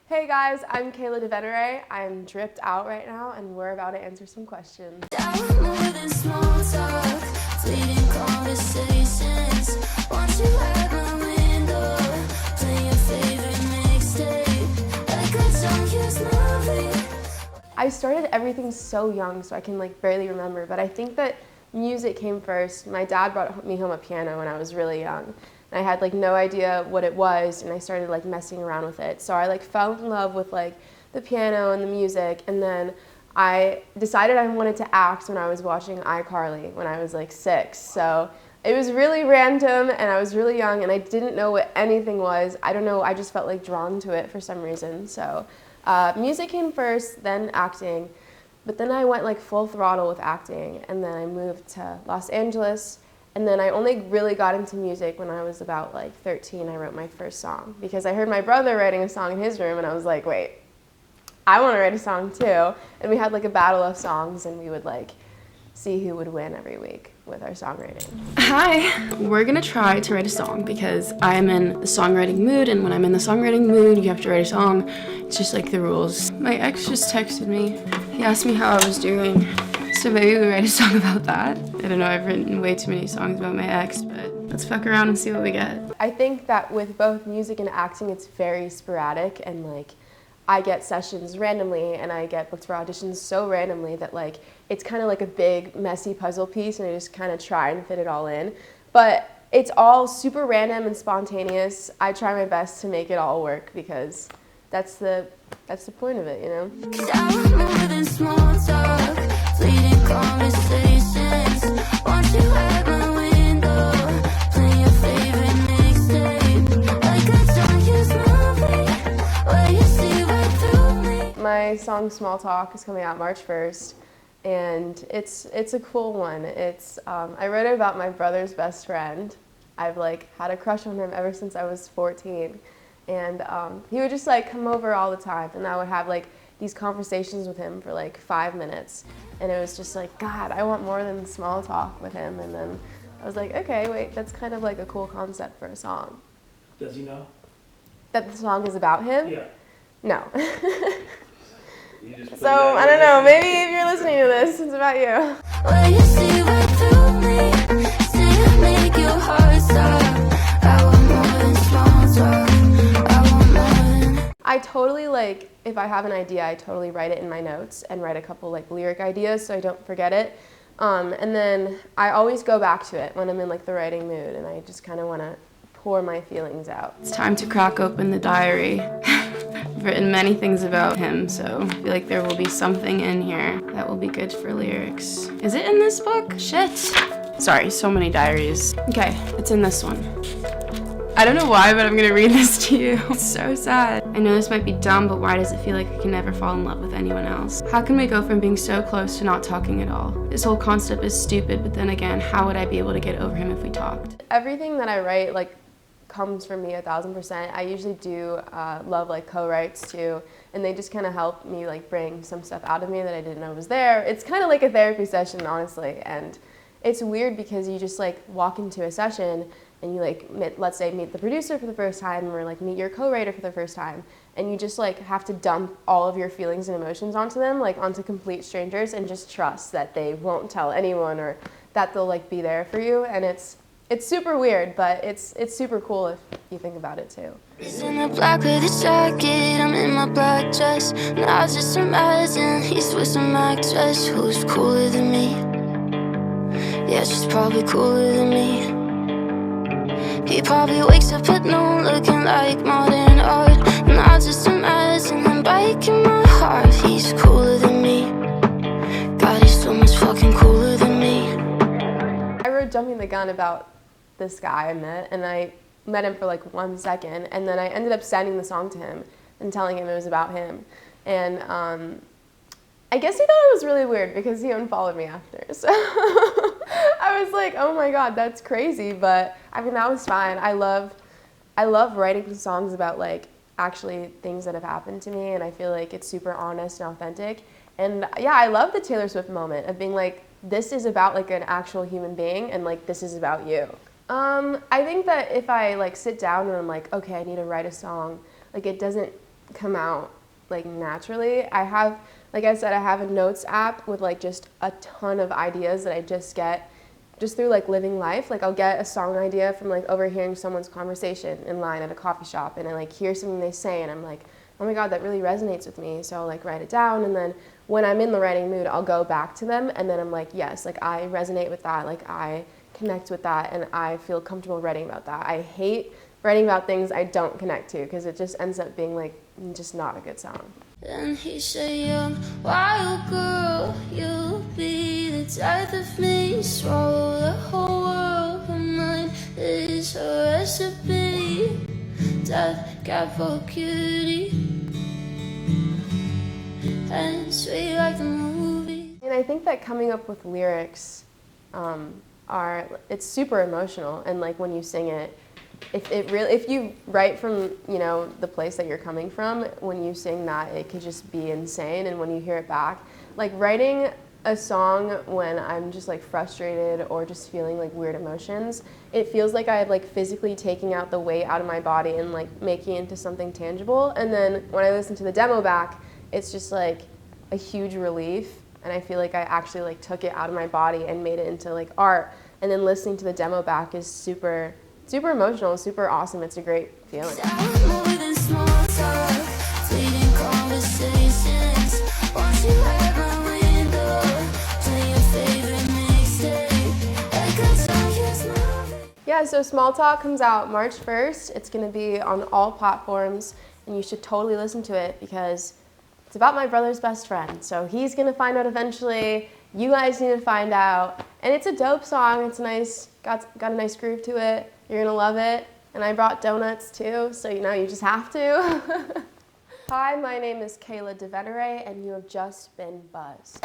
Hey guys, I'm Kayla DiVenere. I'm dripped out right now and we're about to answer some questions. I started everything so young, so I can barely remember, but I think that music came first. My dad brought me home a piano when I was really young. And I had no idea what it was, and I started messing around with it. So I fell in love with the piano and the music, and then I decided I wanted to act when I was watching iCarly when I was 6. So it was really random, and I was really young, and I didn't know what anything was. I don't know, I just felt drawn to it for some reason. So music came first, then acting. But then I went full throttle with acting, and then I moved to Los Angeles. And then I only really got into music when I was about 13. I wrote my first song because I heard my brother writing a song in his room, and I was like, wait, I want to write a song too. And we had a battle of songs, and we would see who would win every week with our songwriting. Hi, we're gonna try to write a song because I'm in the songwriting mood, and when I'm in the songwriting mood, you have to write a song. It's just the rules. My ex just texted me. He asked me how I was doing. So maybe we write a song about that. I don't know, I've written way too many songs about my ex, but let's fuck around and see what we get. I think that with both music and acting, it's very sporadic, and I get sessions randomly, and I get booked for auditions so randomly that it's kind of a big, messy puzzle piece, and I just kind of try and fit it all in. But it's all super random and spontaneous. I try my best to make it all work because that's the point of it, you know? 'Cause I want more than small talk, fleeting conversations. Want you at my window, play your favorite mixtape. Like a Chinese movie, where you see right through me. My song Small Talk is coming out March 1st, and it's a cool one. It's I wrote it about my brother's best friend. I've had a crush on him ever since I was 14. And he would just come over all the time, and I would have these conversations with him for 5 minutes, and it was just God, I want more than small talk with him. And then I was like, okay, wait, that's kind of a cool concept for a song. Does he know That the song is about him? Yeah. No. You just put So it out I don't there. know, maybe if you're listening to this, it's about you. When you see right through me, say I make your heart stop. I want more than small talk. I totally if I have an idea, I totally write it in my notes and write a couple lyric ideas so I don't forget it. And then I always go back to it when I'm in the writing mood, and I just kind of want to pour my feelings out. It's time to crack open the diary. I've written many things about him, so I feel there will be something in here that will be good for lyrics. Is it in this book? Shit. Sorry, so many diaries. Okay, it's in this one. I don't know why, but I'm gonna read this to you. It's so sad. I know this might be dumb, but why does it feel like I can never fall in love with anyone else? How can we go from being so close to not talking at all? This whole concept is stupid, but then again, how would I be able to get over him if we talked? Everything that I write comes from me 1,000%. I usually do love co-writes too, and they just kind of help me bring some stuff out of me that I didn't know was there. It's kind of like a therapy session, honestly, and it's weird because you just walk into a session and you let's say meet the producer for the first time, or meet your co-writer for the first time, and you just have to dump all of your feelings and emotions onto them, onto complete strangers, and just trust that they won't tell anyone, or that they'll be there for you. And it's super weird, but it's super cool if you think about it too. He's in the black with a jacket, I'm in my black dress. Now just imagine he's with some actress who's cooler than me. Yeah, she's probably cooler than me. He probably wakes up at noon looking like modern art. And I just imagine him breaking my heart. He's cooler than me. God, he's so much fucking cooler than me. I wrote Jumping the Gun about this guy I met, and I met him for 1 second, and then I ended up sending the song to him and telling him it was about him. And I guess he thought it was really weird because he unfollowed me after. So I was like, oh my God, that's crazy. But I mean, that was fine. I love writing songs about actually things that have happened to me, and I feel it's super honest and authentic. And yeah, I love the Taylor Swift moment of being this is about an actual human being, and this is about you. I think that if I sit down and I'm okay, I need to write a song, it doesn't come out like naturally. I have, like I said, I have a notes app with like just a ton of ideas that I just get just through like living life. Like I'll get a song idea from like overhearing someone's conversation in line at a coffee shop, and I like hear something they say and I'm like, oh my God, that really resonates with me. So I'll like write it down, and then when I'm in the writing mood, I'll go back to them, and then I'm like, yes, like I resonate with that, like I connect with that, and I feel comfortable writing about that. I hate writing about things I don't connect to, because it just ends up being like just not a good song. And he said, young, wild girl, you'll be the death of me. Swallow the whole world, but mine is a recipe. Death got for cutie, and sweet like the movie. And I think that coming up with lyrics it's super emotional, and like when you sing it, if you write from, you know, the place that you're coming from, when you sing that, it could just be insane. And when you hear it back, like writing a song when I'm just like frustrated or just feeling like weird emotions, it feels like I'm like physically taking out the weight out of my body and like making it into something tangible. And then when I listen to the demo back, it's just like a huge relief, and I feel like I actually like took it out of my body and made it into like art. And then listening to the demo back is super emotional, super awesome. It's a great feeling. Yeah, so Small Talk comes out March 1st. It's going to be on all platforms, and you should totally listen to it because it's about my brother's best friend. So he's going to find out eventually. You guys need to find out. And it's a dope song. It's nice, got a nice groove to it. You're gonna love it. And I brought donuts too, so you know, you just have to. Hi, my name is Kayla DiVenere, and you have just been buzzed.